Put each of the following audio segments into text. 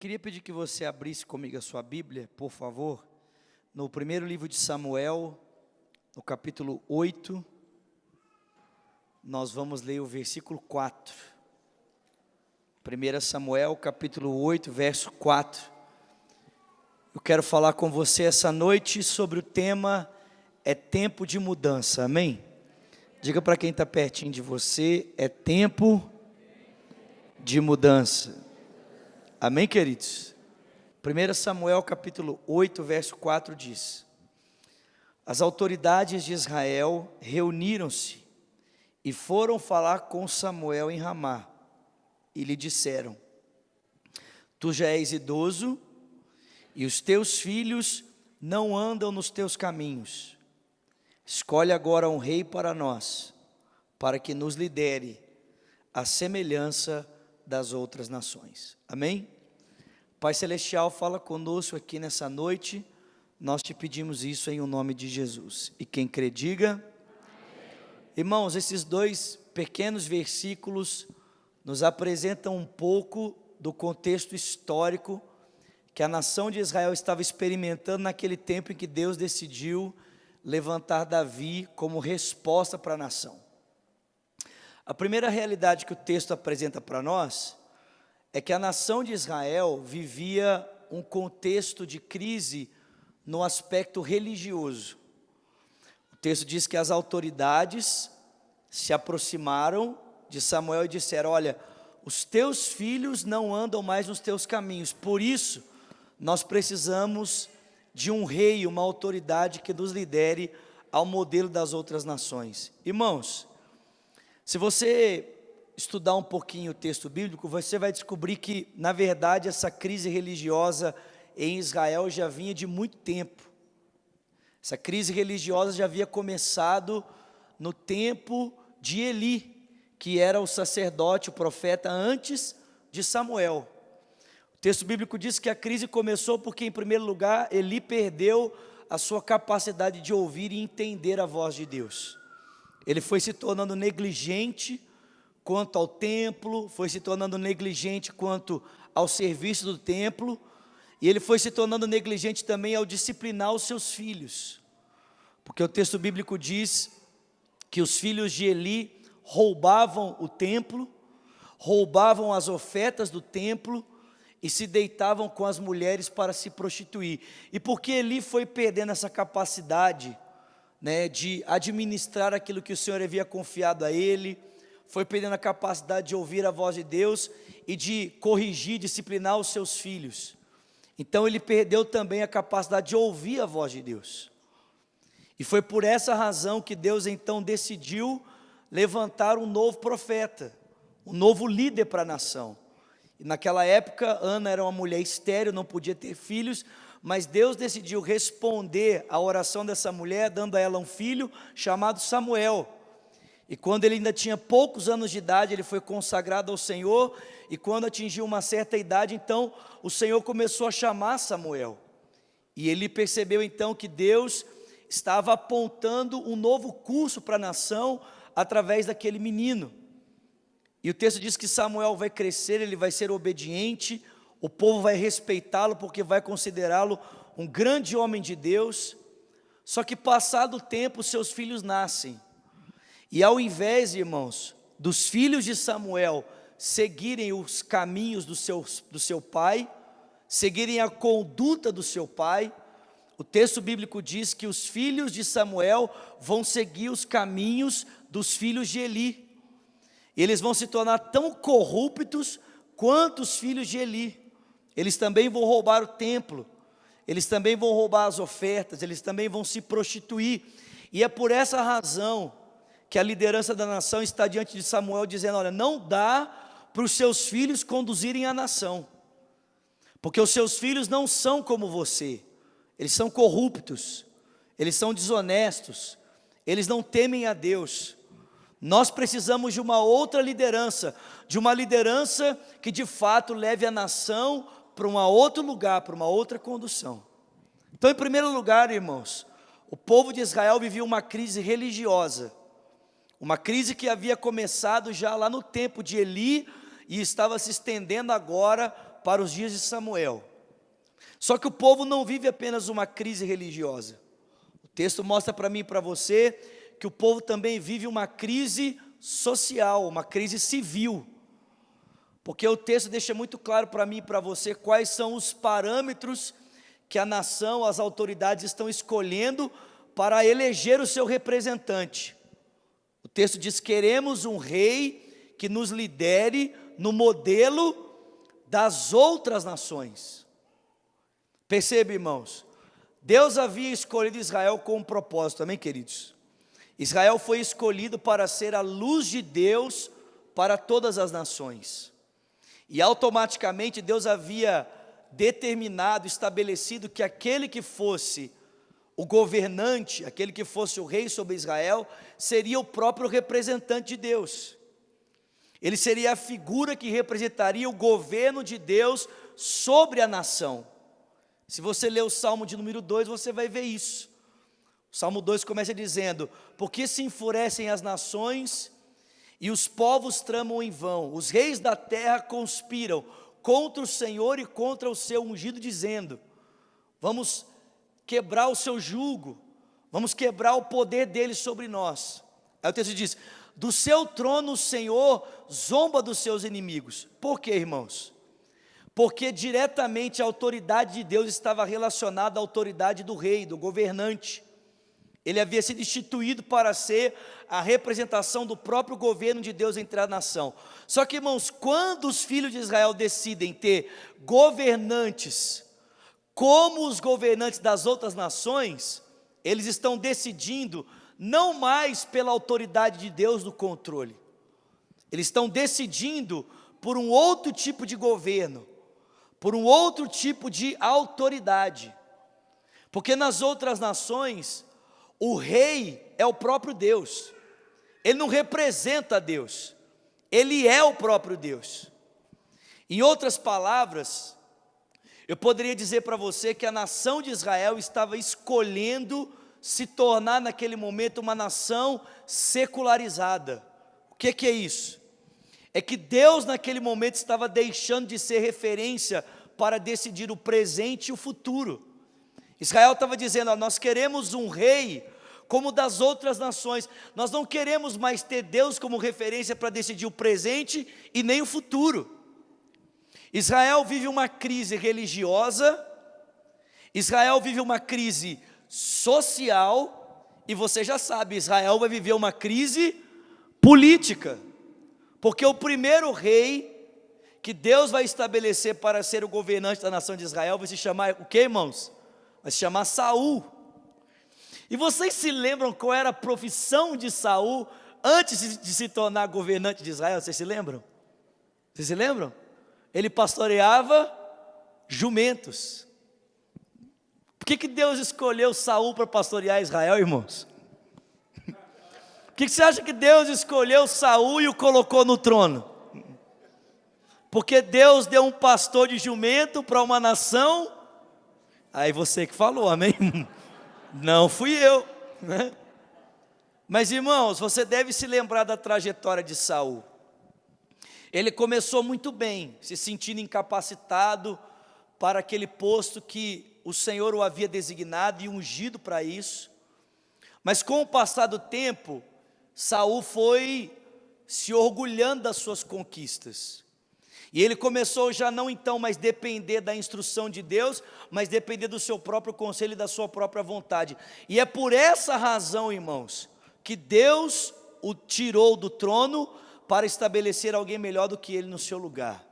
Queria pedir que você abrisse comigo a sua Bíblia, por favor, no primeiro livro de Samuel, no capítulo 8, nós vamos ler o versículo 4. 1 Samuel, capítulo 8, verso 4. Eu quero falar com você essa noite sobre o tema é tempo de mudança, amém? Diga para quem está pertinho de você, é tempo de mudança. Amém, queridos? 1 Samuel capítulo 8, verso 4 diz: as autoridades de Israel reuniram-se e foram falar com Samuel em Ramá, e lhe disseram: tu já és idoso, e os teus filhos não andam nos teus caminhos. Escolhe agora um rei para nós, para que nos lidere, à semelhança das outras nações. Amém? Pai Celestial, fala conosco aqui nessa noite, nós te pedimos isso em o nome de Jesus. E quem crê, diga amém. Irmãos, esses dois pequenos versículos nos apresentam um pouco do contexto histórico que a nação de Israel estava experimentando naquele tempo em que Deus decidiu levantar Davi como resposta para a nação. A primeira realidade que o texto apresenta para nós é que a nação de Israel vivia um contexto de crise no aspecto religioso. O texto diz que as autoridades se aproximaram de Samuel e disseram: olha, os teus filhos não andam mais nos teus caminhos, por isso nós precisamos de um rei, uma autoridade que nos lidere ao modelo das outras nações. Irmãos, se você estudar um pouquinho o texto bíblico, você vai descobrir que, na verdade, essa crise religiosa em Israel já vinha de muito tempo. Essa crise religiosa já havia começado no tempo de Eli, que era o sacerdote, o profeta, antes de Samuel. O texto bíblico diz que a crise começou porque, em primeiro lugar, Eli perdeu a sua capacidade de ouvir e entender a voz de Deus. Ele foi se tornando negligente quanto ao templo, foi se tornando negligente quanto ao serviço do templo, e ele foi se tornando negligente também ao disciplinar os seus filhos, porque o texto bíblico diz que os filhos de Eli roubavam o templo, roubavam as ofertas do templo, e se deitavam com as mulheres para se prostituir. E porque Eli foi perdendo essa capacidade, de administrar aquilo que o Senhor havia confiado a ele, foi perdendo a capacidade de ouvir a voz de Deus e de corrigir, disciplinar os seus filhos. Então ele perdeu também a capacidade de ouvir a voz de Deus. E foi por essa razão que Deus então decidiu levantar um novo profeta, um novo líder para a nação. E naquela época, Ana era uma mulher estéril, não podia ter filhos, mas Deus decidiu responder à oração dessa mulher, dando a ela um filho chamado Samuel. E quando ele ainda tinha poucos anos de idade, ele foi consagrado ao Senhor, e quando atingiu uma certa idade, então, o Senhor começou a chamar Samuel. E ele percebeu então que Deus estava apontando um novo curso para a nação, através daquele menino. E o texto diz que Samuel vai crescer, ele vai ser obediente, o povo vai respeitá-lo, porque vai considerá-lo um grande homem de Deus. Só que passado o tempo, seus filhos nascem. E ao invés, irmãos, dos filhos de Samuel seguirem os caminhos do seu pai, seguirem a conduta do seu pai, o texto bíblico diz que os filhos de Samuel vão seguir os caminhos dos filhos de Eli. Eles vão se tornar tão corruptos quanto os filhos de Eli. Eles também vão roubar o templo, eles também vão roubar as ofertas, eles também vão se prostituir. E é por essa razão que a liderança da nação está diante de Samuel dizendo: olha, não dá para os seus filhos conduzirem a nação, porque os seus filhos não são como você, eles são corruptos, eles são desonestos, eles não temem a Deus. Nós precisamos de uma outra liderança, de uma liderança que de fato leve a nação para um outro lugar, para uma outra condução. Então, em primeiro lugar, irmãos, o povo de Israel vivia uma crise religiosa, uma crise que havia começado já lá no tempo de Eli e estava se estendendo agora para os dias de Samuel. Só que o povo não vive apenas uma crise religiosa. O texto mostra para mim e para você que o povo também vive uma crise social, uma crise civil. Porque o texto deixa muito claro para mim e para você quais são os parâmetros que a nação, as autoridades estão escolhendo para eleger o seu representante. O texto diz: queremos um rei que nos lidere no modelo das outras nações. Percebe, irmãos, Deus havia escolhido Israel com um propósito, amém, queridos? Israel foi escolhido para ser a luz de Deus para todas as nações. E automaticamente Deus havia determinado, estabelecido que aquele que fosse o governante, aquele que fosse o rei sobre Israel, seria o próprio representante de Deus. Ele seria a figura que representaria o governo de Deus sobre a nação. Se você ler o Salmo de número 2, você vai ver isso. O Salmo 2 começa dizendo: porque se enfurecem as nações e os povos tramam em vão, os reis da terra conspiram contra o Senhor e contra o seu ungido, dizendo: vamos quebrar o seu jugo, vamos quebrar o poder dele sobre nós. Aí o texto diz: do seu trono o Senhor zomba dos seus inimigos. Por quê, irmãos? Porque diretamente a autoridade de Deus estava relacionada à autoridade do rei, do governante. Ele havia sido instituído para ser a representação do próprio governo de Deus entre a nação. Só que, irmãos, quando os filhos de Israel decidem ter governantes como os governantes das outras nações, eles estão decidindo não mais pela autoridade de Deus no controle. Eles estão decidindo por um outro tipo de governo, por um outro tipo de autoridade. Porque nas outras nações, o rei é o próprio Deus. Ele não representa Deus, ele é o próprio Deus. Em outras palavras, eu poderia dizer para você que a nação de Israel estava escolhendo se tornar naquele momento uma nação secularizada. O que é isso? É que Deus naquele momento estava deixando de ser referência para decidir o presente e o futuro. Israel estava dizendo: nós queremos um rei como das outras nações, nós não queremos mais ter Deus como referência para decidir o presente e nem o futuro. Israel vive uma crise religiosa, Israel vive uma crise social, e você já sabe, Israel vai viver uma crise política, porque o primeiro rei que Deus vai estabelecer para ser o governante da nação de Israel vai se chamar o que, irmãos? Vai se chamar Saul. E vocês se lembram qual era a profissão de Saul antes de se tornar governante de Israel? Vocês se lembram? Vocês se lembram? Ele pastoreava jumentos. Por que Deus escolheu Saul para pastorear Israel, irmãos? Por que você acha que Deus escolheu Saul e o colocou no trono? Porque Deus deu um pastor de jumento para uma nação. Aí você que falou, amém? Não fui eu, né? Mas, irmãos, você deve se lembrar da trajetória de Saul. Ele começou muito bem, se sentindo incapacitado para aquele posto que o Senhor o havia designado e ungido para isso. Mas com o passar do tempo, Saul foi se orgulhando das suas conquistas. E ele começou já não então mais depender da instrução de Deus, mas depender do seu próprio conselho e da sua própria vontade. E é por essa razão, irmãos, que Deus o tirou do trono para estabelecer alguém melhor do que ele no seu lugar.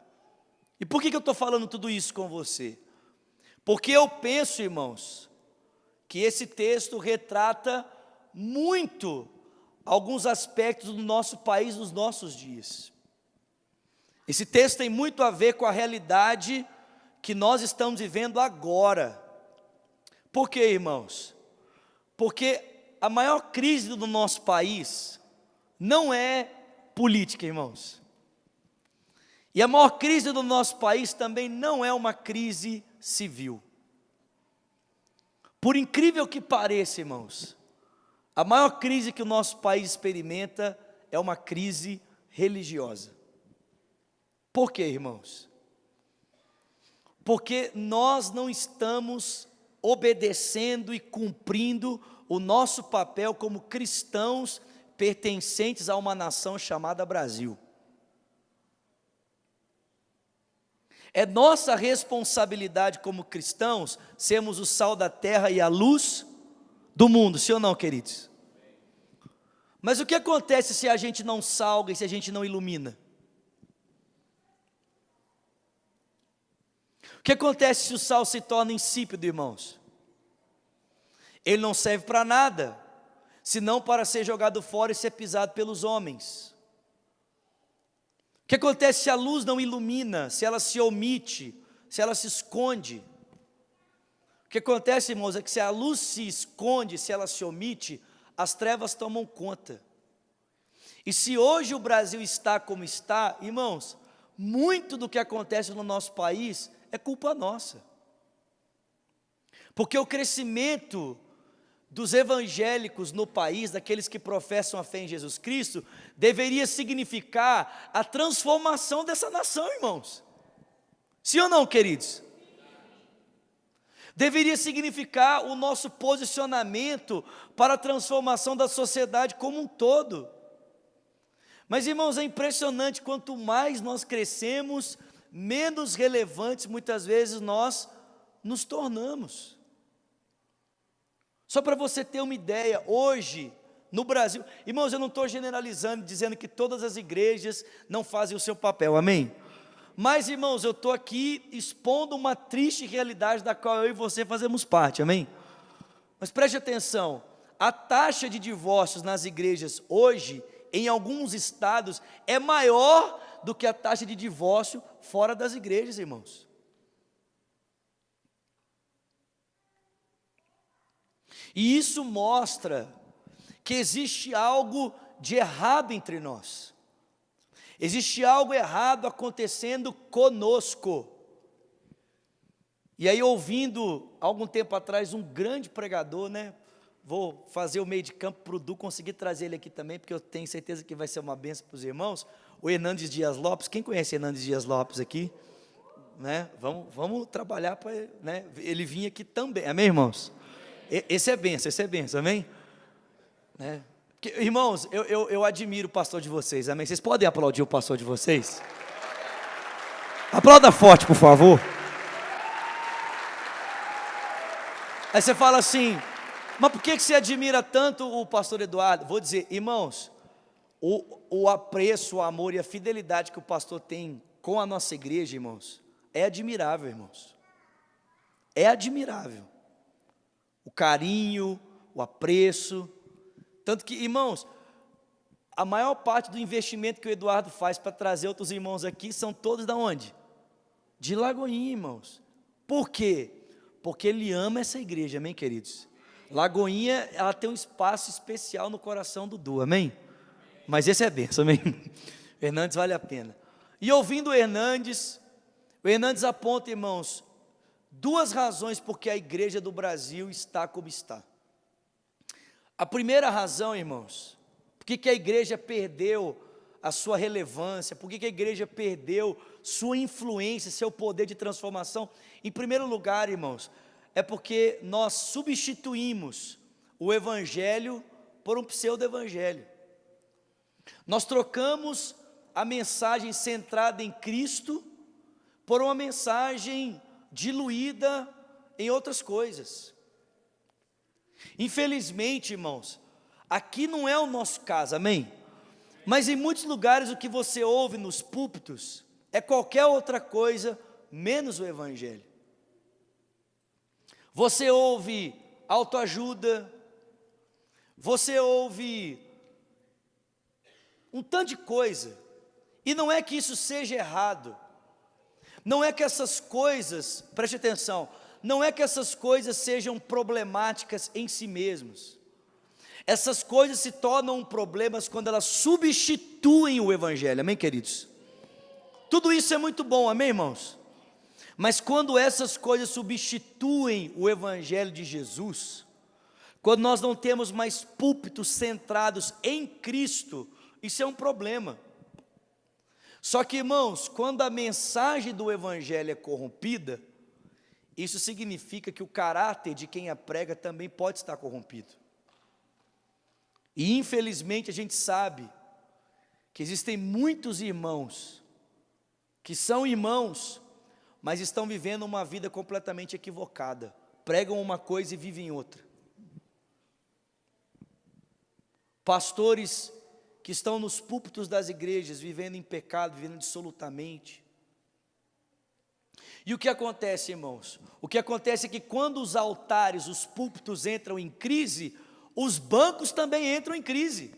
E por que eu estou falando tudo isso com você? Porque eu penso, irmãos, que esse texto retrata muito alguns aspectos do nosso país nos nossos dias. Esse texto tem muito a ver com a realidade que nós estamos vivendo agora. Por quê, irmãos? Porque a maior crise do nosso país não é política, irmãos. E a maior crise do nosso país também não é uma crise civil. Por incrível que pareça, irmãos, a maior crise que o nosso país experimenta é uma crise religiosa. Por quê, irmãos? porque nós não estamos obedecendo e cumprindo o nosso papel como cristãos pertencentes a uma nação chamada Brasil. É nossa responsabilidade como cristãos sermos o sal da terra e a luz do mundo, sim ou não, queridos? Mas o que acontece se a gente não salga e se a gente não ilumina? O que acontece se o sal se torna insípido, irmãos? Ele não serve para nada, senão para ser jogado fora e ser pisado pelos homens. O que acontece se a luz não ilumina, se ela se omite, se ela se esconde? O que acontece, irmãos, é que se a luz se esconde, se ela se omite, as trevas tomam conta. E se hoje o Brasil está como está, irmãos, muito do que acontece no nosso país é culpa nossa. Porque o crescimento dos evangélicos no país, daqueles que professam a fé em Jesus Cristo, deveria significar a transformação dessa nação, irmãos. Sim ou não, queridos? Deveria significar o nosso posicionamento para a transformação da sociedade como um todo. Mas, irmãos, é impressionante, quanto mais nós crescemos, menos relevantes muitas vezes nós nos tornamos. Só para você ter uma ideia, hoje, no Brasil, irmãos, eu não estou generalizando, dizendo que todas as igrejas não fazem o seu papel, amém? Mas, irmãos, eu estou aqui expondo uma triste realidade da qual eu e você fazemos parte, amém? Mas preste atenção, a taxa de divórcios nas igrejas hoje, em alguns estados, é maior do que a taxa de divórcio fora das igrejas, irmãos. E isso mostra que existe algo de errado entre nós. Existe algo errado acontecendo conosco. E aí, ouvindo, algum tempo atrás, um grande pregador, né? Vou fazer o meio de campo para o Du conseguir trazer ele aqui também, porque eu tenho certeza que vai ser uma bênção para os irmãos. O Hernandes Dias Lopes, quem conhece Hernandes Dias Lopes aqui? Né? Vamos trabalhar para, né, ele vir aqui também, amém, irmãos? Esse é bênção, amém? Né? Porque, irmãos, eu admiro o pastor de vocês, amém? Vocês podem aplaudir o pastor de vocês? Aplauda forte, por favor. Aí você fala assim, mas por que você admira tanto o pastor Eduardo? Vou dizer, irmãos, o apreço, o amor e a fidelidade que o pastor tem com a nossa igreja, irmãos, é admirável, irmãos. É admirável. O carinho, o apreço. Tanto que, irmãos, a maior parte do investimento que o Eduardo faz para trazer outros irmãos aqui são todos da onde? De Lagoinha, irmãos. Por quê? Porque ele ama essa igreja, amém, queridos? Lagoinha, ela tem um espaço especial no coração do Du, amém? Mas esse é benção, amém? O Hernandes vale a pena. E ouvindo o Hernandes aponta, irmãos, duas razões porque a igreja do Brasil está como está. A primeira razão, irmãos, por que a igreja perdeu a sua relevância, por que a igreja perdeu sua influência, seu poder de transformação? Em primeiro lugar, irmãos, é porque nós substituímos o evangelho por um pseudo-evangelho. Nós trocamos a mensagem centrada em Cristo por uma mensagem diluída em outras coisas. Infelizmente, irmãos, aqui não é o nosso caso, amém? Mas em muitos lugares o que você ouve nos púlpitos é qualquer outra coisa menos o evangelho. Você ouve autoajuda, você ouve um tanto de coisa, e não é que isso seja errado, não é que essas coisas, preste atenção, não é que essas coisas sejam problemáticas em si mesmas. Essas coisas se tornam problemas quando elas substituem o evangelho, amém, queridos? Tudo isso é muito bom, amém, irmãos? Mas quando essas coisas substituem o evangelho de Jesus, quando nós não temos mais púlpitos centrados em Cristo, isso é um problema. Só que, irmãos, quando a mensagem do evangelho é corrompida, isso significa que o caráter de quem a prega também pode estar corrompido. E infelizmente a gente sabe que existem muitos irmãos que são irmãos, mas estão vivendo uma vida completamente equivocada. Pregam uma coisa e vivem outra. Pastores que estão nos púlpitos das igrejas, vivendo em pecado, vivendo dissolutamente. E o que acontece, irmãos? O que acontece é que quando os altares, os púlpitos entram em crise, os bancos também entram em crise.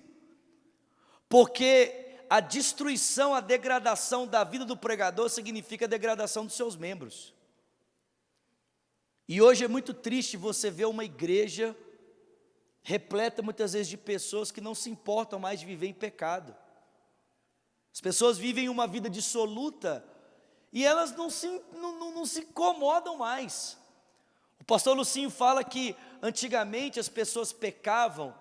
Porque a destruição, a degradação da vida do pregador significa a degradação dos seus membros. E hoje é muito triste você ver uma igreja repleta muitas vezes de pessoas que não se importam mais de viver em pecado. As pessoas vivem uma vida dissoluta e elas não se incomodam mais. O pastor Lucinho fala que antigamente as pessoas pecavam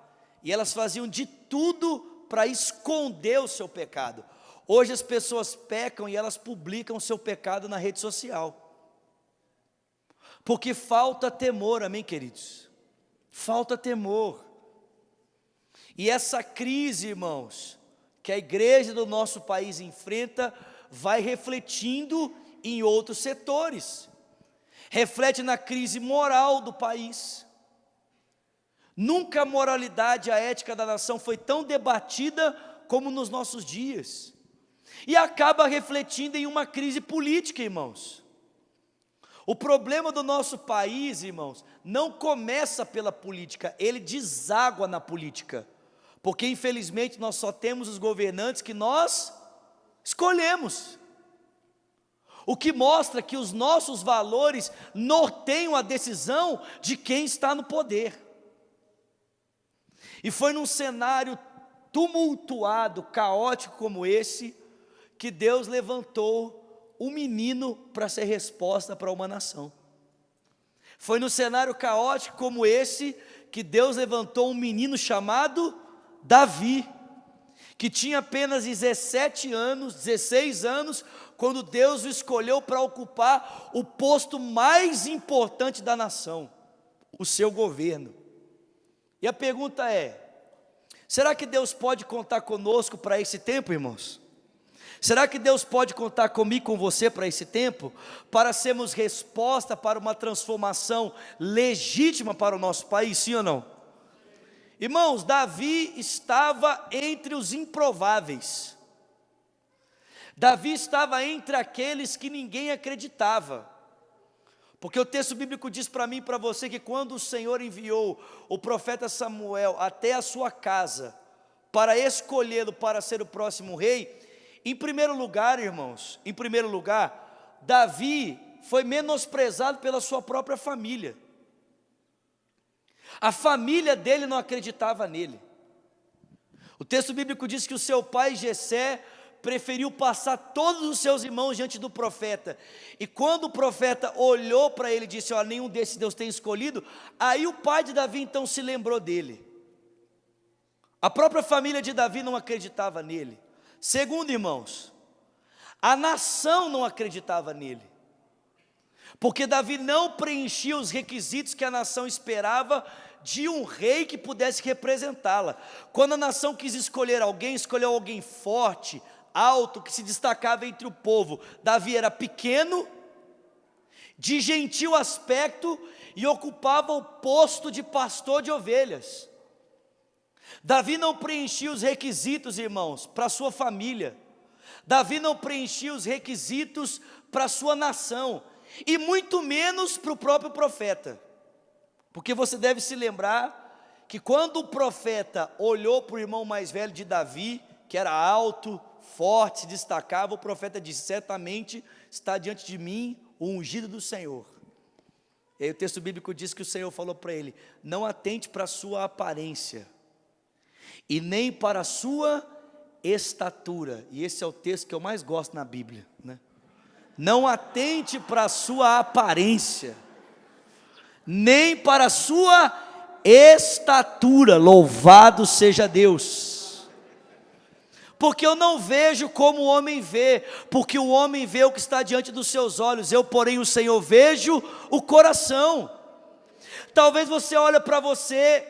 e elas faziam de tudo para esconder o seu pecado. Hoje as pessoas pecam e elas publicam o seu pecado na rede social. Porque falta temor, amém, queridos? Falta temor. E essa crise, irmãos, que a igreja do nosso país enfrenta, vai refletindo em outros setores. Reflete na crise moral do país. Nunca a moralidade, a ética da nação foi tão debatida como nos nossos dias. E acaba refletindo em uma crise política, irmãos. O problema do nosso país, irmãos, não começa pela política, ele deságua na política. Porque infelizmente nós só temos os governantes que nós escolhemos. O que mostra que os nossos valores norteiam a decisão de quem está no poder. E foi num cenário tumultuado, caótico como esse, que Deus levantou um menino para ser resposta para uma nação. Foi num cenário caótico como esse, que Deus levantou um menino chamado Davi, que tinha apenas 17 anos, 16 anos, quando Deus o escolheu para ocupar o posto mais importante da nação, o seu governo. E a pergunta é: será que Deus pode contar conosco para esse tempo, irmãos? Será que Deus pode contar comigo, com você para esse tempo? Para sermos resposta para uma transformação legítima para o nosso país, sim ou não? Irmãos, Davi estava entre os improváveis. Davi estava entre aqueles que ninguém acreditava. Porque o texto bíblico diz para mim e para você que quando o Senhor enviou o profeta Samuel até a sua casa, para escolhê-lo para ser o próximo rei, em primeiro lugar, irmãos, Davi foi menosprezado pela sua própria família. A família dele não acreditava nele. O texto bíblico diz que o seu pai Jessé preferiu passar todos os seus irmãos diante do profeta, e quando o profeta olhou para ele e disse: ó, nenhum desses Deus tem escolhido, aí o pai de Davi então se lembrou dele. A própria família de Davi não acreditava nele. Segundo, irmãos, a nação não acreditava nele, porque Davi não preenchia os requisitos que a nação esperava de um rei que pudesse representá-la. Quando a nação quis escolher alguém, escolheu alguém forte, alto, que se destacava entre o povo. Davi era pequeno, de gentil aspecto e ocupava o posto de pastor de ovelhas. Davi não preenchia os requisitos, irmãos, para a sua família. Davi não preenchia os requisitos para a sua nação, e muito menos para o próprio profeta. Porque você deve se lembrar que quando o profeta olhou para o irmão mais velho de Davi, que era alto, forte, se destacava, o profeta disse: certamente está diante de mim o ungido do Senhor. E aí o texto bíblico diz que o Senhor falou para ele: não atente para a sua aparência, e nem para a sua estatura. E esse é o texto que eu mais gosto na Bíblia, né? Não atente para a sua aparência, nem para a sua estatura. Louvado seja Deus. Porque eu não vejo como o homem vê, porque o homem vê o que está diante dos seus olhos, eu, porém, o Senhor, vejo o coração. Talvez você olhe para você,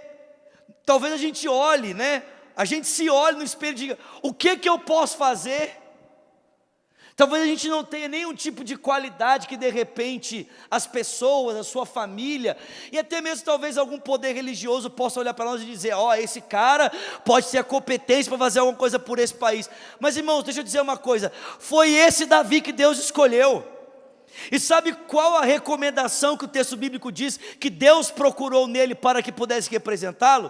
talvez a gente olhe, né? A gente se olhe no espelho e diga, o que eu posso fazer? Talvez a gente não tenha nenhum tipo de qualidade que de repente as pessoas, a sua família e até mesmo talvez algum poder religioso possa olhar para nós e dizer, esse cara pode ter a competência para fazer alguma coisa por esse país. Mas irmãos, deixa eu dizer uma coisa, foi esse Davi que Deus escolheu. E sabe qual a recomendação que o texto bíblico diz que Deus procurou nele para que pudesse representá-lo?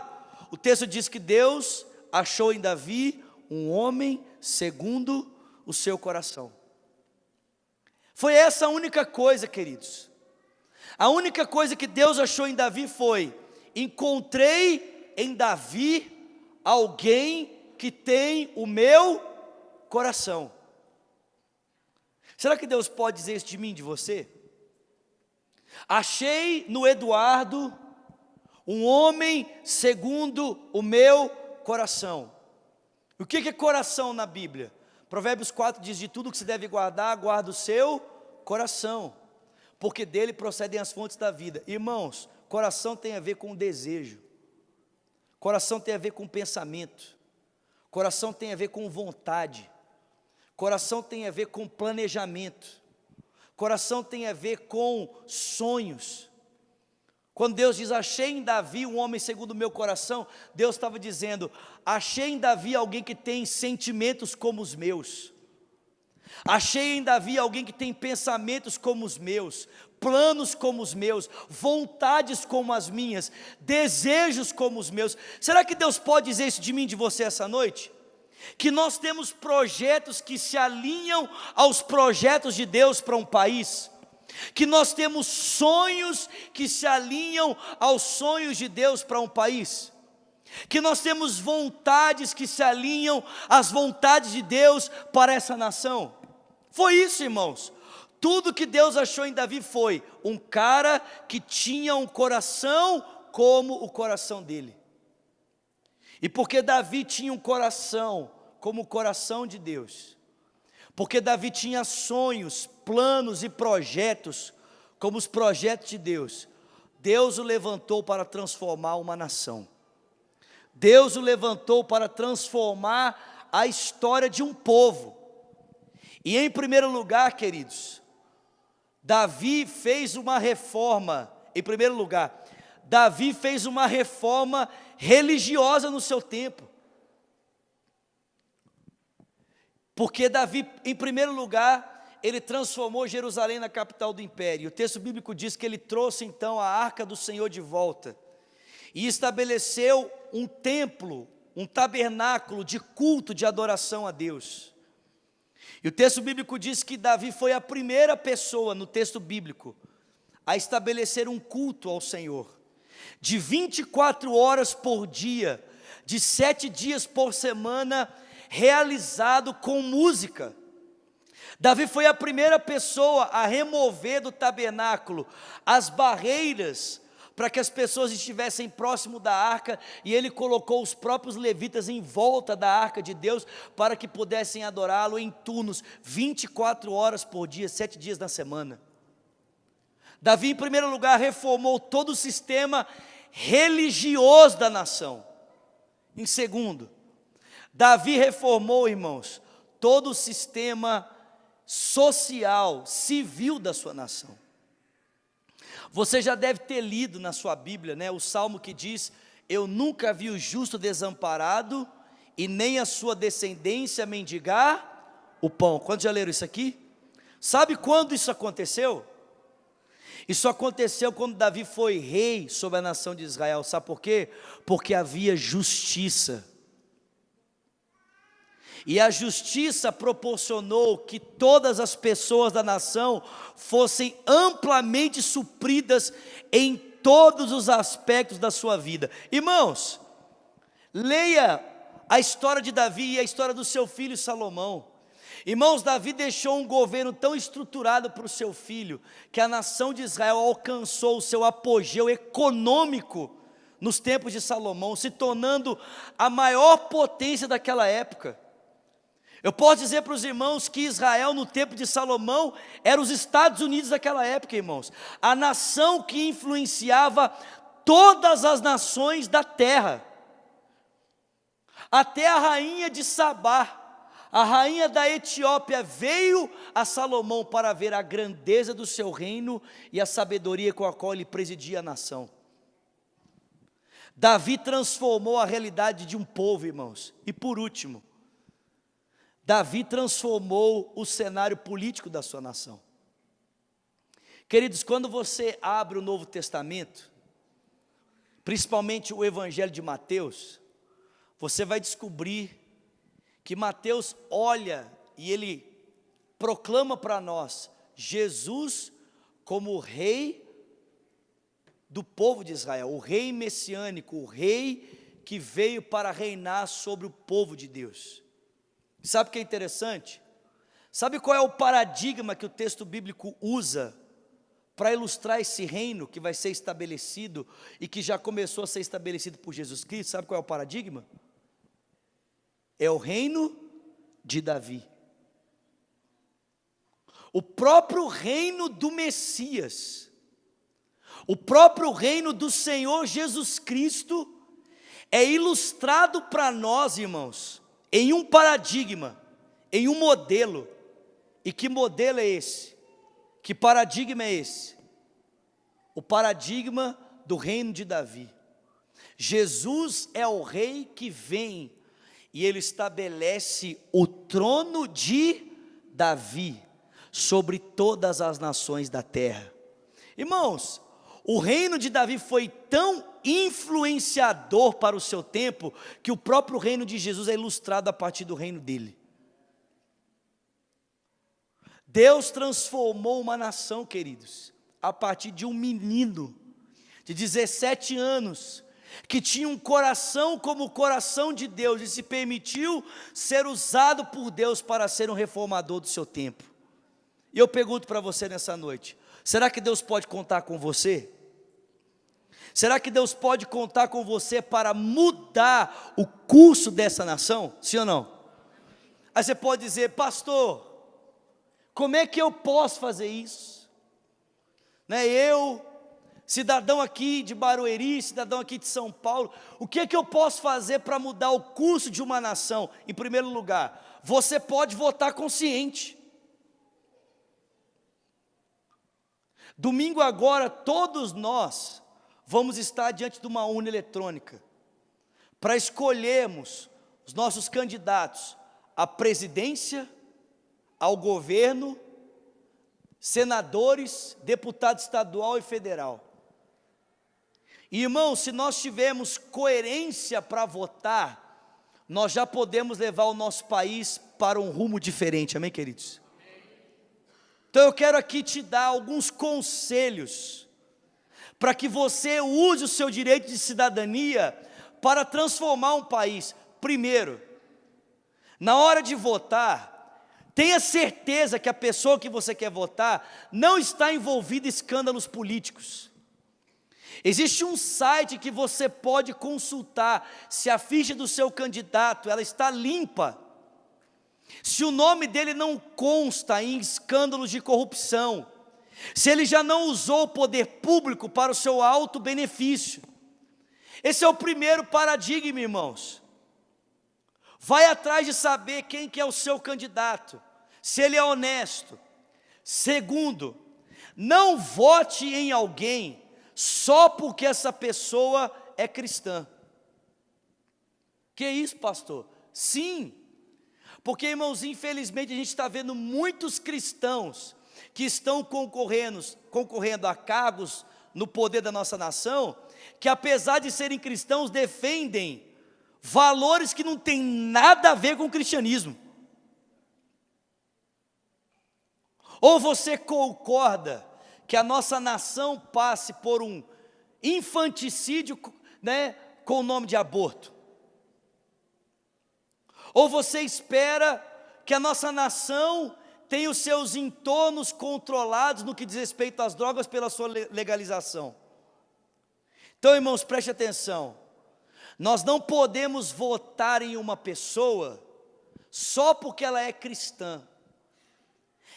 O texto diz que Deus achou em Davi um homem segundo o seu coração. Foi essa a única coisa, queridos. A única coisa que Deus achou em Davi foi: encontrei em Davi alguém que tem o meu coração. Será que Deus pode dizer isso de mim, de você? Achei no Eduardo um homem segundo o meu coração. O que é coração na Bíblia? Provérbios 4 diz, de tudo que se deve guardar, guarda o seu coração, porque dele procedem as fontes da vida. Irmãos, coração tem a ver com desejo, coração tem a ver com pensamento, coração tem a ver com vontade, coração tem a ver com planejamento, coração tem a ver com sonhos. Quando Deus diz, achei em Davi um homem segundo o meu coração, Deus estava dizendo, achei em Davi alguém que tem sentimentos como os meus, achei em Davi alguém que tem pensamentos como os meus, planos como os meus, vontades como as minhas, desejos como os meus. Será que Deus pode dizer isso de mim e de você essa noite? Que nós temos projetos que se alinham aos projetos de Deus para um país, que nós temos sonhos que se alinham aos sonhos de Deus para um país, que nós temos vontades que se alinham às vontades de Deus para essa nação. Foi isso, irmãos. Tudo que Deus achou em Davi foi um cara que tinha um coração como o coração dele. E porque Davi tinha um coração como o coração de Deus, porque Davi tinha sonhos, planos e projetos como os projetos de Deus, Deus o levantou para transformar uma nação. Deus o levantou para transformar a história de um povo. E em primeiro lugar, queridos, Davi fez uma reforma. Em primeiro lugar, Davi fez uma reforma religiosa no seu tempo. Porque Davi, em primeiro lugar, ele transformou Jerusalém na capital do império. O texto bíblico diz que ele trouxe então a arca do Senhor de volta e estabeleceu um templo, um tabernáculo de culto, de adoração a Deus. E o texto bíblico diz que Davi foi a primeira pessoa no texto bíblico a estabelecer um culto ao Senhor, de 24 horas por dia, de 7 dias por semana, realizado com música. Davi foi a primeira pessoa a remover do tabernáculo as barreiras para que as pessoas estivessem próximo da arca, e ele colocou os próprios levitas em volta da arca de Deus para que pudessem adorá-lo em turnos, 24 horas por dia, 7 dias na semana. Davi, em primeiro lugar, reformou todo o sistema religioso da nação. Em segundo, Davi reformou, irmãos, todo o sistema social, civil da sua nação. Você já deve ter lido na sua Bíblia, né, o salmo que diz, eu nunca vi o justo desamparado, e nem a sua descendência mendigar o pão. Quantos já leram isso aqui? Sabe quando isso aconteceu? Isso aconteceu quando Davi foi rei sobre a nação de Israel. Sabe por quê? Porque havia justiça. E a justiça proporcionou que todas as pessoas da nação fossem amplamente supridas em todos os aspectos da sua vida. Irmãos, leia a história de Davi e a história do seu filho Salomão. Irmãos, Davi deixou um governo tão estruturado para o seu filho, que a nação de Israel alcançou o seu apogeu econômico nos tempos de Salomão, se tornando a maior potência daquela época. Eu posso dizer para os irmãos que Israel, no tempo de Salomão, era os Estados Unidos daquela época, irmãos. A nação que influenciava todas as nações da terra. Até a rainha de Sabá, a rainha da Etiópia, veio a Salomão para ver a grandeza do seu reino e a sabedoria com a qual ele presidia a nação. Davi transformou a realidade de um povo, irmãos. E por último, Davi transformou o cenário político da sua nação. Queridos, quando você abre o Novo Testamento, principalmente o Evangelho de Mateus, você vai descobrir que Mateus olha e ele proclama para nós Jesus como o rei do povo de Israel, o rei messiânico, o rei que veio para reinar sobre o povo de Deus. Sabe o que é interessante? Sabe qual é o paradigma que o texto bíblico usa para ilustrar esse reino que vai ser estabelecido e que já começou a ser estabelecido por Jesus Cristo? Sabe qual é o paradigma? É o reino de Davi. O próprio reino do Messias, o próprio reino do Senhor Jesus Cristo é ilustrado para nós, irmãos, em um paradigma, em um modelo. E que modelo é esse? Que paradigma é esse? O paradigma do reino de Davi. Jesus é o rei que vem e ele estabelece o trono de Davi sobre todas as nações da terra. Irmãos, o reino de Davi foi tão influenciador para o seu tempo, que o próprio reino de Jesus é ilustrado a partir do reino dele. Deus transformou uma nação, queridos, a partir de um menino de 17 anos, que tinha um coração como o coração de Deus, e se permitiu ser usado por Deus para ser um reformador do seu tempo. E eu pergunto para você nessa noite, será que Deus pode contar com você? Será que Deus pode contar com você para mudar o curso dessa nação? Sim ou não? Aí você pode dizer, pastor, como é que eu posso fazer isso? Eu, cidadão aqui de Barueri, cidadão aqui de São Paulo, o que é que eu posso fazer para mudar o curso de uma nação? Em primeiro lugar, você pode votar consciente. Domingo agora, todos nós vamos estar diante de uma urna eletrônica para escolhermos os nossos candidatos à presidência, ao governo, senadores, deputado estadual e federal. E, irmãos, se nós tivermos coerência para votar, nós já podemos levar o nosso país para um rumo diferente, amém, queridos? Então eu quero aqui te dar alguns conselhos para que você use o seu direito de cidadania para transformar um país. Primeiro, na hora de votar, tenha certeza que a pessoa que você quer votar não está envolvida em escândalos políticos. Existe um site que você pode consultar se a ficha do seu candidato ela está limpa, se o nome dele não consta em escândalos de corrupção, se ele já não usou o poder público para o seu alto benefício. Esse é o primeiro paradigma, irmãos. Vai atrás de saber quem que é o seu candidato, se ele é honesto. Segundo, não vote em alguém só porque essa pessoa é cristã. Que isso, pastor? Sim, porque, irmãos, infelizmente a gente está vendo muitos cristãos que estão concorrendo a cargos no poder da nossa nação, que apesar de serem cristãos, defendem valores que não têm nada a ver com o cristianismo. Ou você concorda que a nossa nação passe por um infanticídio, com o nome de aborto? Ou você espera que a nossa nação tem os seus entornos controlados no que diz respeito às drogas pela sua legalização? Então, irmãos, preste atenção. Nós não podemos votar em uma pessoa só porque ela é cristã.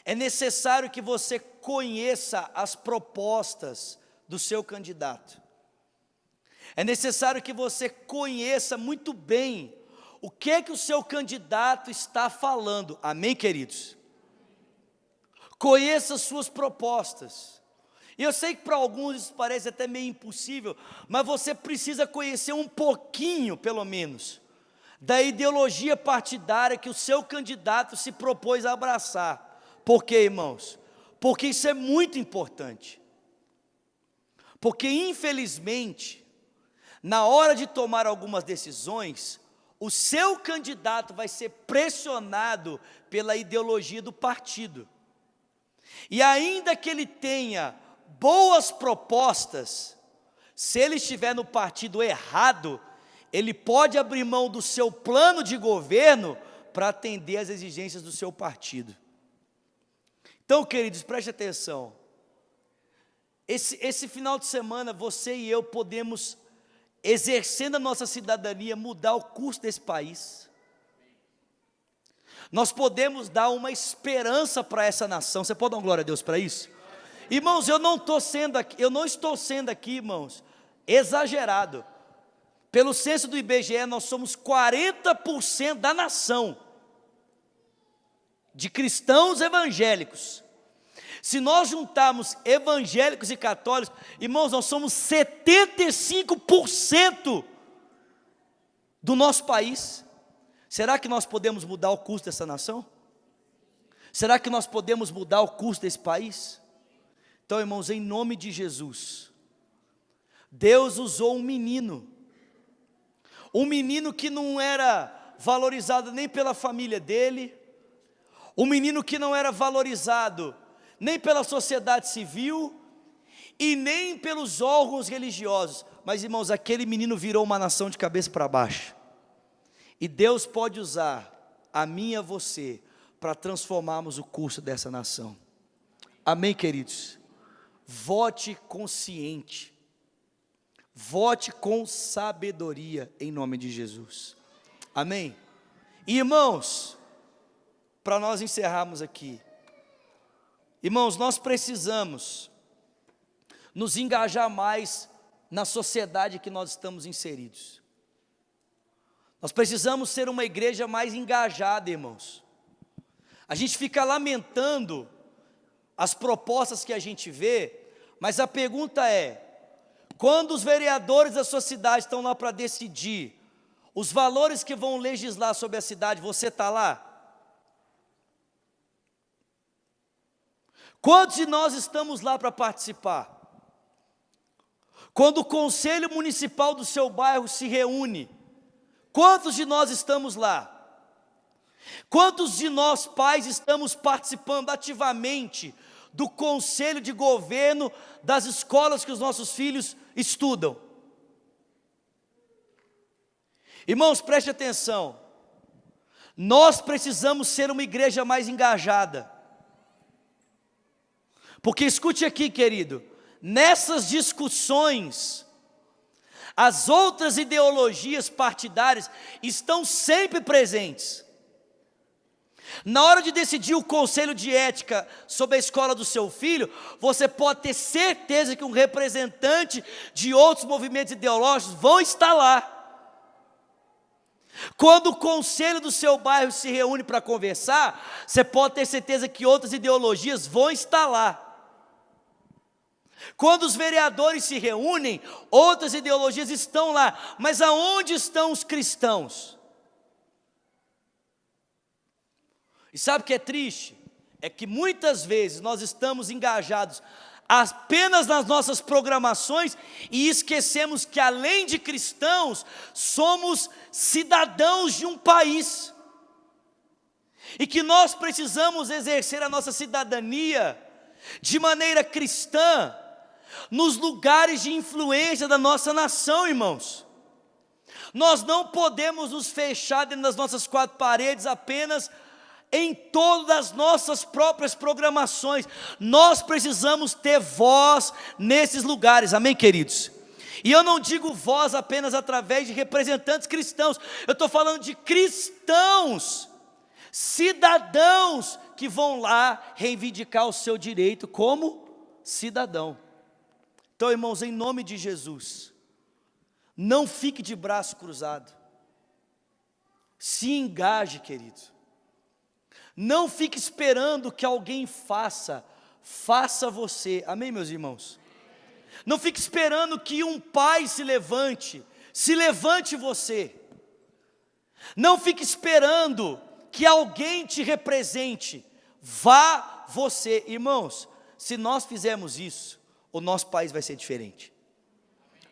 É necessário que você conheça as propostas do seu candidato. É necessário que você conheça muito bem o que o seu candidato está falando. Amém, queridos? Conheça as suas propostas. E eu sei que para alguns isso parece até meio impossível, mas você precisa conhecer um pouquinho, pelo menos, da ideologia partidária que o seu candidato se propôs a abraçar. Por quê, irmãos? Porque isso é muito importante. Porque, infelizmente, na hora de tomar algumas decisões, o seu candidato vai ser pressionado pela ideologia do partido. E ainda que ele tenha boas propostas, se ele estiver no partido errado, ele pode abrir mão do seu plano de governo para atender às exigências do seu partido. Então, queridos, preste atenção. Esse final de semana, você e eu podemos, exercendo a nossa cidadania, mudar o curso desse país. Nós podemos dar uma esperança para essa nação. Você pode dar uma glória a Deus para isso? Irmãos, eu não estou sendo aqui, irmãos, exagerado. Pelo censo do IBGE, nós somos 40% da nação de cristãos evangélicos. Se nós juntarmos evangélicos e católicos, irmãos, nós somos 75% do nosso país. Será que nós podemos mudar o curso dessa nação? Será que nós podemos mudar o curso desse país? Então, irmãos, em nome de Jesus, Deus usou um menino que não era valorizado nem pela família dele, um menino que não era valorizado nem pela sociedade civil e nem pelos órgãos religiosos, mas, irmãos, aquele menino virou uma nação de cabeça para baixo, e Deus pode usar a mim e a você para transformarmos o curso dessa nação. Amém, queridos? Vote consciente, vote com sabedoria, em nome de Jesus. Amém? E, irmãos, para nós encerrarmos aqui, irmãos, nós precisamos nos engajar mais na sociedade que nós estamos inseridos. Nós precisamos ser uma igreja mais engajada, irmãos. A gente fica lamentando as propostas que a gente vê, mas a pergunta é: quando os vereadores da sua cidade estão lá para decidir os valores que vão legislar sobre a cidade, você está lá? Quantos de nós estamos lá para participar? Quando o conselho municipal do seu bairro se reúne, quantos de nós estamos lá? Quantos de nós pais estamos participando ativamente do conselho de governo das escolas que os nossos filhos estudam? Irmãos, preste atenção, nós precisamos ser uma igreja mais engajada, porque escute aqui, querido, nessas discussões, as outras ideologias partidárias estão sempre presentes. Na hora de decidir o conselho de ética sobre a escola do seu filho, você pode ter certeza que um representante de outros movimentos ideológicos vão estar lá. Quando o conselho do seu bairro se reúne para conversar, você pode ter certeza que outras ideologias vão estar lá. Quando os vereadores se reúnem, outras ideologias estão lá, mas aonde estão os cristãos? E sabe o que é triste? É que muitas vezes nós estamos engajados apenas nas nossas programações e esquecemos que, além de cristãos, somos cidadãos de um país, e que nós precisamos exercer a nossa cidadania de maneira cristã nos lugares de influência da nossa nação, irmãos. Nós não podemos nos fechar dentro das nossas quatro paredes apenas em todas as nossas próprias programações. Nós precisamos ter voz nesses lugares, amém, queridos? E eu não digo voz apenas através de representantes cristãos, eu estou falando de cristãos cidadãos que vão lá reivindicar o seu direito como cidadão. Então, irmãos, em nome de Jesus, não fique de braço cruzado, se engaje, querido. Não fique esperando que alguém faça você, amém, meus irmãos? Não fique esperando que um pai se levante você. Não fique esperando que alguém te represente, vá você. Irmãos, se nós fizermos isso, o nosso país vai ser diferente,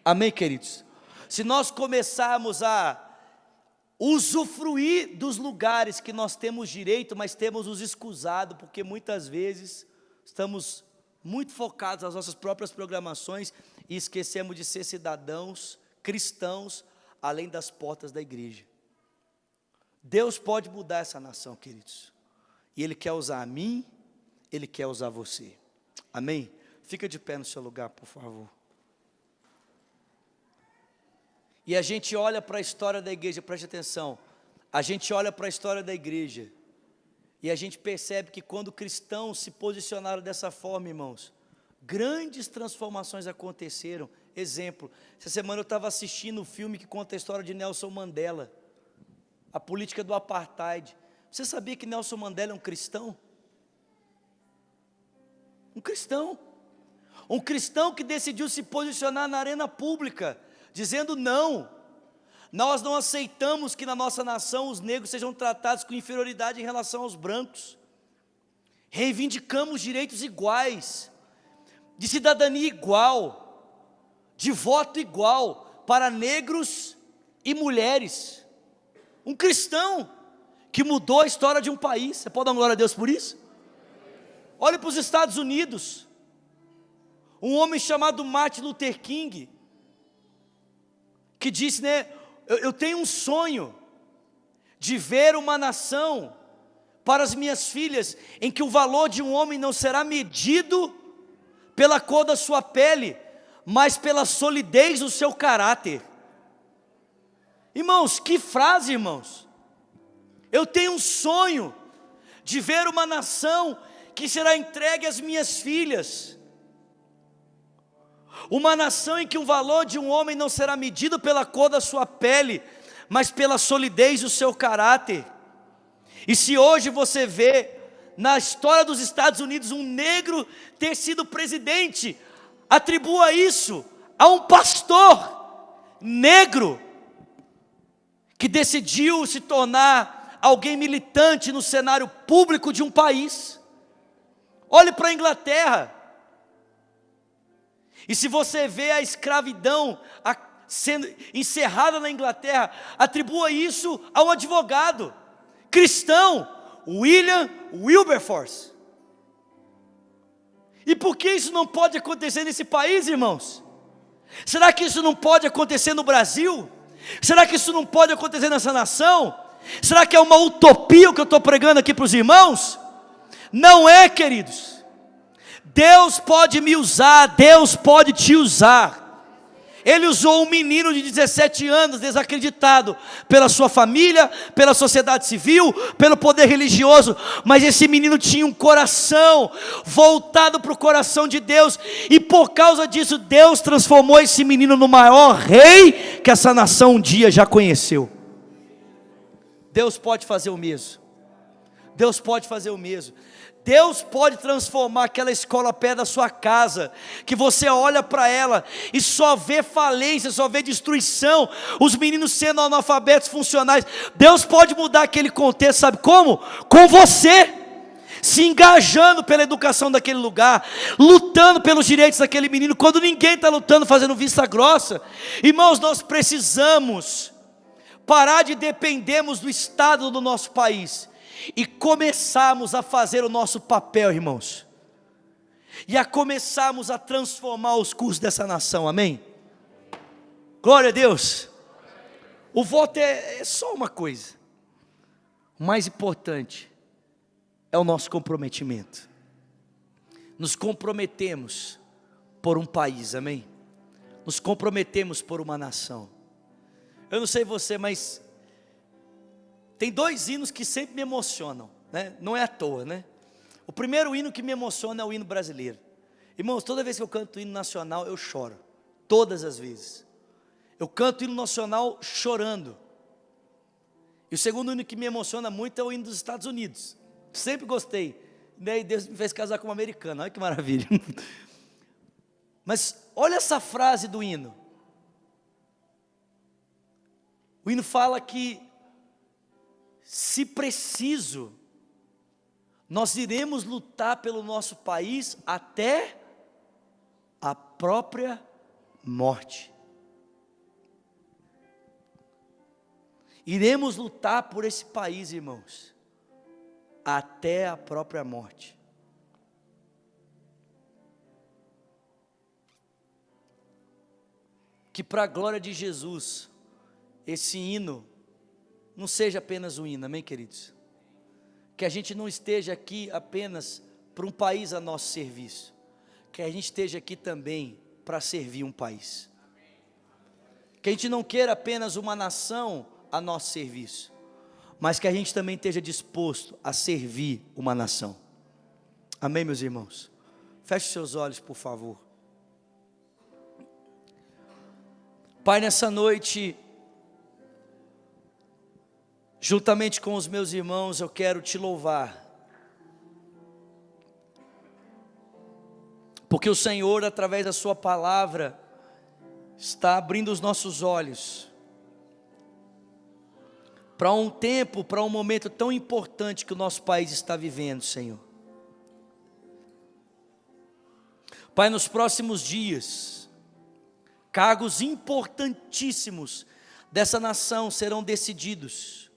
amém, queridos? Se nós começarmos a usufruir dos lugares que nós temos direito, mas temos os escusado, porque muitas vezes estamos muito focados nas nossas próprias programações e esquecemos de ser cidadãos cristãos além das portas da igreja. Deus pode mudar essa nação, queridos, e Ele quer usar a mim, Ele quer usar você, amém? Fica de pé no seu lugar, por favor. E a gente olha para a história da igreja, preste atenção, a gente olha para a história da igreja, e a gente percebe que quando cristãos se posicionaram dessa forma, irmãos, grandes transformações aconteceram. Exemplo, essa semana eu estava assistindo um filme que conta a história de Nelson Mandela, a política do apartheid. Você sabia que Nelson Mandela é um cristão? Um cristão que decidiu se posicionar na arena pública, dizendo não, nós não aceitamos que na nossa nação os negros sejam tratados com inferioridade em relação aos brancos. Reivindicamos direitos iguais, de cidadania igual, de voto igual para negros e mulheres. Um cristão que mudou a história de um país. Você pode dar glória a Deus por isso? Olhe para os Estados Unidos, um homem chamado Martin Luther King, que disse, né, eu tenho um sonho de ver uma nação para as minhas filhas, em que o valor de um homem não será medido pela cor da sua pele, mas pela solidez do seu caráter. Irmãos, que frase, irmãos. Eu tenho um sonho de ver uma nação que será entregue às minhas filhas, uma nação em que o valor de um homem não será medido pela cor da sua pele, mas pela solidez do seu caráter. E se hoje você vê na história dos Estados Unidos um negro ter sido presidente, atribua isso a um pastor negro que decidiu se tornar alguém militante no cenário público de um país. Olhe para a Inglaterra, e se você vê a escravidão sendo encerrada na Inglaterra, atribua isso a um advogado cristão, William Wilberforce. E por que isso não pode acontecer nesse país, irmãos? Será que isso não pode acontecer no Brasil? Será que isso não pode acontecer nessa nação? Será que é uma utopia o que eu estou pregando aqui para os irmãos? Não é, queridos. Deus pode me usar, Deus pode te usar. Ele usou um menino de 17 anos, desacreditado pela sua família, pela sociedade civil, pelo poder religioso, mas esse menino tinha um coração voltado para o coração de Deus, e por causa disso Deus transformou esse menino no maior rei que essa nação um dia já conheceu. Deus pode fazer o mesmo. Deus pode fazer o mesmo. Deus pode transformar aquela escola perto da sua casa, que você olha para ela e só vê falência, só vê destruição, os meninos sendo analfabetos funcionais. Deus pode mudar aquele contexto, sabe como? Com você, se engajando pela educação daquele lugar, lutando pelos direitos daquele menino, quando ninguém está lutando, fazendo vista grossa. Irmãos, nós precisamos parar de dependermos do estado do nosso país e começarmos a fazer o nosso papel, irmãos, e a começarmos a transformar os cursos dessa nação, amém? Glória a Deus. O voto é só uma coisa, o mais importante é o nosso comprometimento. Nos comprometemos por um país, amém? Nos comprometemos por uma nação. Eu não sei você, mas Tem dois hinos que sempre me emocionam, né? Não é à toa, né? O primeiro hino que me emociona é o hino brasileiro. Irmãos, toda vez que eu canto o hino nacional, eu choro. Todas as vezes. Eu canto o hino nacional chorando. E o segundo hino que me emociona muito é o hino dos Estados Unidos. Sempre gostei. E Deus me fez casar com uma americana. Olha que maravilha. Mas olha essa frase do hino. O hino fala que, se preciso, nós iremos lutar pelo nosso país até a própria morte. Iremos lutar por esse país, irmãos, até a própria morte. Que para a glória de Jesus, esse hino não seja apenas um hino, amém, queridos? Que a gente não esteja aqui apenas para um país a nosso serviço, que a gente esteja aqui também para servir um país. Que a gente não queira apenas uma nação a nosso serviço, mas que a gente também esteja disposto a servir uma nação. Amém, meus irmãos? Feche seus olhos, por favor. Pai, nessa noite, juntamente com os meus irmãos, eu quero te louvar, porque o Senhor, através da sua palavra, está abrindo os nossos olhos para um tempo, para um momento tão importante que o nosso país está vivendo, Senhor. Pai, nos próximos dias, cargos importantíssimos dessa nação serão decididos.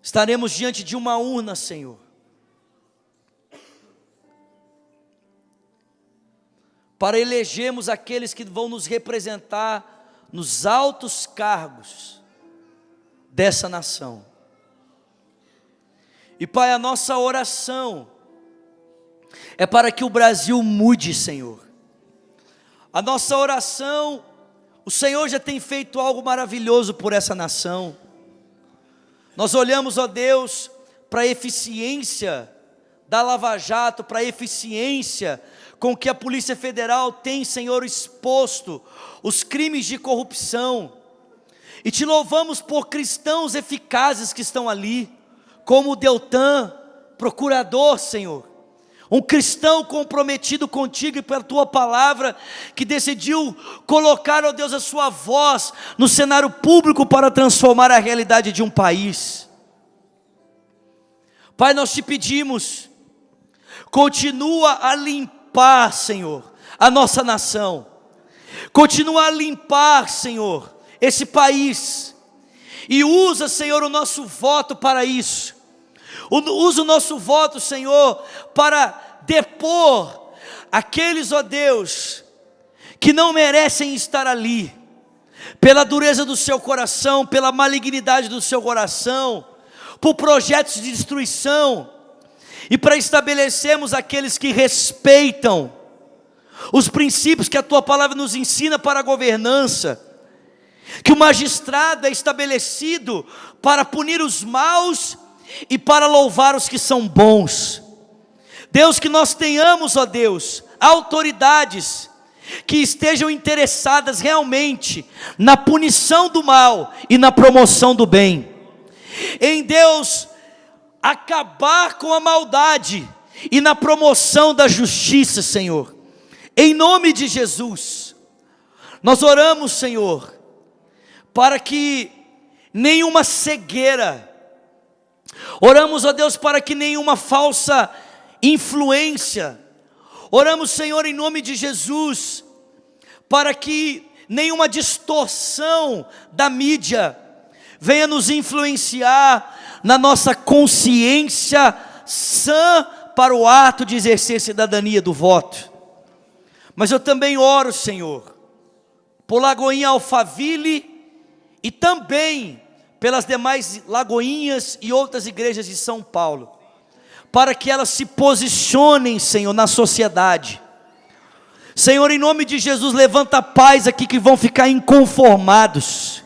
Estaremos diante de uma urna, Senhor, para elegermos aqueles que vão nos representar nos altos cargos dessa nação. E Pai, a nossa oração é para que o Brasil mude, Senhor. A nossa oração, o Senhor já tem feito algo maravilhoso por essa nação. Nós olhamos, ó Deus, para a eficiência da Lava Jato, para a eficiência com que a Polícia Federal tem, Senhor, exposto os crimes de corrupção, e te louvamos por cristãos eficazes que estão ali, como o Deltan, procurador, Senhor, um cristão comprometido contigo e pela tua palavra, que decidiu colocar, ó Deus, a sua voz no cenário público para transformar a realidade de um país. Pai, nós te pedimos, continua a limpar, Senhor, a nossa nação, continua a limpar, Senhor, esse país, e usa, Senhor, o nosso voto para isso. Usa o nosso voto, Senhor, para depor aqueles, ó Deus, que não merecem estar ali, pela dureza do seu coração, pela malignidade do seu coração, por projetos de destruição, e para estabelecermos aqueles que respeitam os princípios que a tua palavra nos ensina para a governança, que o magistrado é estabelecido para punir os maus e para louvar os que são bons. Deus, que nós tenhamos, ó Deus, autoridades que estejam interessadas realmente na punição do mal e na promoção do bem. Em Deus, acabar com a maldade e na promoção da justiça, Senhor. Em nome de Jesus, nós oramos, Senhor, para que nenhuma cegueira, oramos, ó Deus, para que nenhuma falsa influência, oramos, Senhor, em nome de Jesus, para que nenhuma distorção da mídia venha nos influenciar na nossa consciência sã para o ato de exercer cidadania do voto. Mas eu também oro, Senhor, por Lagoinha Alphaville e também pelas demais Lagoinhas e outras igrejas de São Paulo, para que elas se posicionem, Senhor, na sociedade. Senhor, em nome de Jesus, levanta pais aqui que vão ficar inconformados,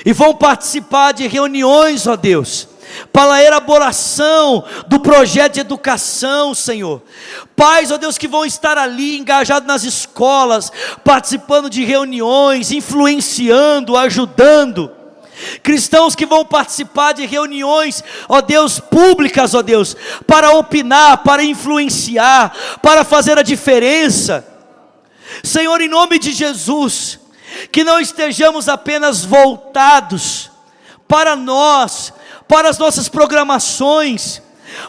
e vão participar de reuniões, ó Deus, para a elaboração do projeto de educação, Senhor. Pais, ó Deus, que vão estar ali engajados nas escolas, participando de reuniões, influenciando, ajudando. Cristãos que vão participar de reuniões, ó Deus, públicas, ó Deus, para opinar, para influenciar, para fazer a diferença. Senhor, em nome de Jesus, que não estejamos apenas voltados para nós, para as nossas programações,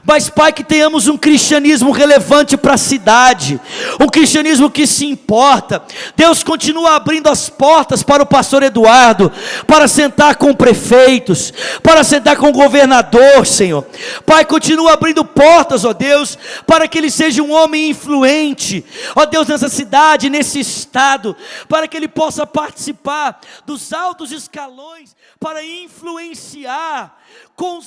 mas Pai, que tenhamos um cristianismo relevante para a cidade, um cristianismo que se importa. Deus, continua abrindo as portas para o pastor Eduardo, para sentar com prefeitos, para sentar com o governador, Senhor. Pai, continua abrindo portas, ó Deus, para que ele seja um homem influente, ó Deus, nessa cidade, nesse estado, para que ele possa participar dos altos escalões, para influenciar,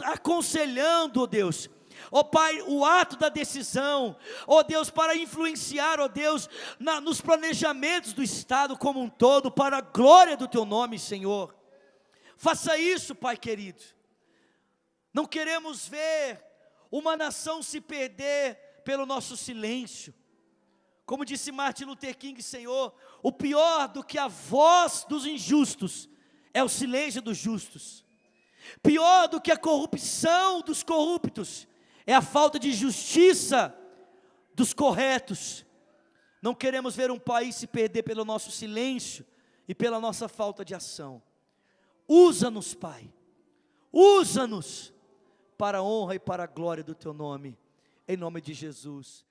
aconselhando, ó Deus, ó Pai, o ato da decisão, ó Deus, para influenciar, ó Deus, nos planejamentos do Estado como um todo, para a glória do Teu nome, Senhor. Faça isso, Pai querido. Não queremos ver uma nação se perder pelo nosso silêncio. Como disse Martin Luther King, Senhor, o pior do que a voz dos injustos é o silêncio dos justos. Pior do que a corrupção dos corruptos é a falta de justiça dos corretos. Não queremos ver um país se perder pelo nosso silêncio e pela nossa falta de ação. Usa-nos, Pai, usa-nos para a honra e para a glória do Teu nome, em nome de Jesus.